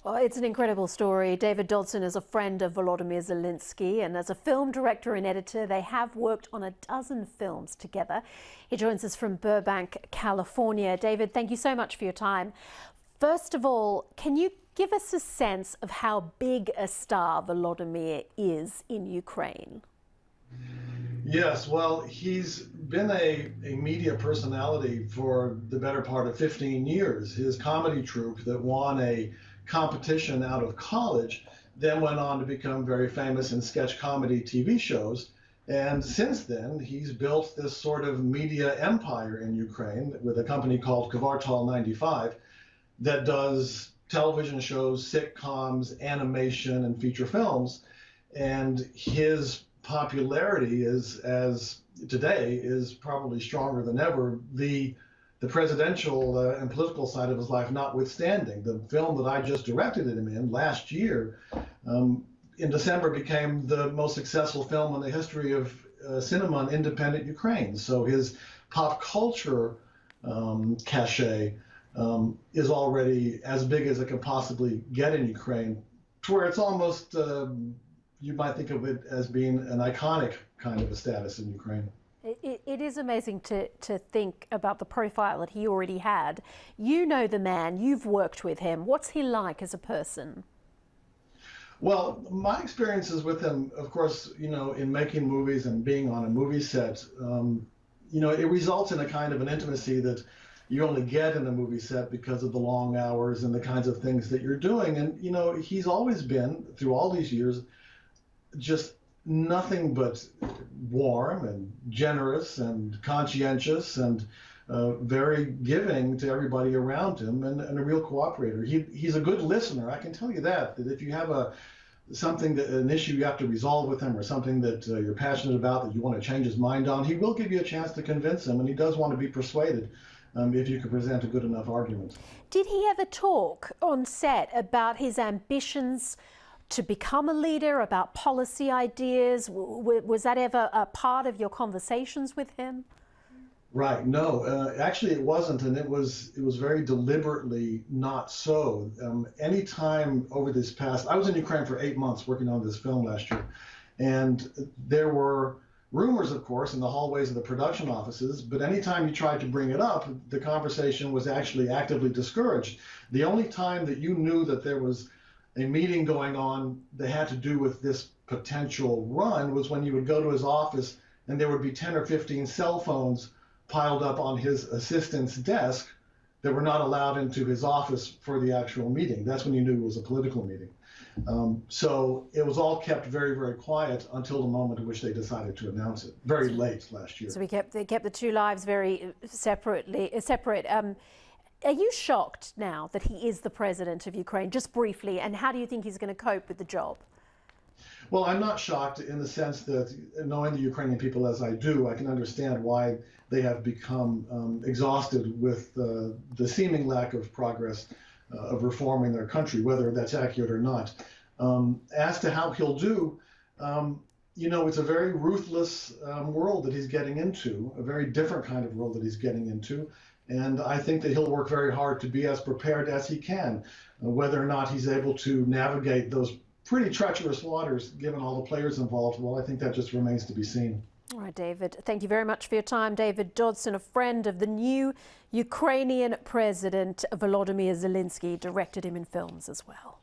Well, it's an incredible story. David Dodson is a friend of Volodymyr Zelensky, and as a film director and editor, they have worked on a dozen films together. He joins us from Burbank, California. David, thank you so much for your time. First of all, can you give us a sense of how big a star Volodymyr is in Ukraine? Yes, well, he's been a media personality for the better part of 15 years. His comedy troupe that won a competition out of college then went on to become very famous in sketch comedy TV shows. And since then, he's built this sort of media empire in Ukraine with a company called Kvartal 95 that does television shows, sitcoms, animation, and feature films. And his popularity today is probably stronger than ever. The presidential and political side of his life notwithstanding, the film that I just directed him in last year in December became the most successful film in the history of cinema in independent Ukraine. So his pop culture cachet is already as big as it can possibly get in Ukraine, to where it's almost you might think of it as being an iconic kind of a status in Ukraine. It is amazing to think about the profile that he already had. You know the man, you've worked with him. What's he like as a person? Well, my experiences with him, of course, in making movies and being on a movie set, it results in a kind of an intimacy that you only get in a movie set because of the long hours and the kinds of things that you're doing. And, he's always been, through all these years, just nothing but warm and generous and conscientious and very giving to everybody around him, and a real cooperator. He's a good listener. I can tell you that if you have an issue you have to resolve with him, or something that you're passionate about that you want to change his mind on, he will give you a chance to convince him, and he does want to be persuaded if you can present a good enough argument. Did he ever talk on set about his ambitions to become a leader, about policy ideas? Was that ever a part of your conversations with him? Right. No, actually it wasn't, and it was very deliberately not so. Anytime over this past, I was in Ukraine for 8 months working on this film last year, and there were rumors, of course, in the hallways of the production offices, but anytime you tried to bring it up, the conversation was actually actively discouraged. The only time that you knew that there was a meeting going on that had to do with this potential run was when you would go to his office and there would be 10 or 15 cell phones piled up on his assistant's desk that were not allowed into his office for the actual meeting. That's when you knew it was a political meeting. So it was all kept very, very quiet until the moment in which they decided to announce it, very late last year. So they kept the two lives very separate. Are you shocked now that he is the president of Ukraine, just briefly, and how do you think he's going to cope with the job? Well, I'm not shocked in the sense that, knowing the Ukrainian people as I do, I can understand why they have become exhausted with the seeming lack of progress of reforming their country, whether that's accurate or not. As to how he'll do, it's a very ruthless world that he's getting into, a very different kind of world that he's getting into. And I think that he'll work very hard to be as prepared as he can. Whether or not he's able to navigate those pretty treacherous waters, given all the players involved, well, I think that just remains to be seen. All right, David, thank you very much for your time. David Dodson, a friend of the new Ukrainian president, Volodymyr Zelensky, directed him in films as well.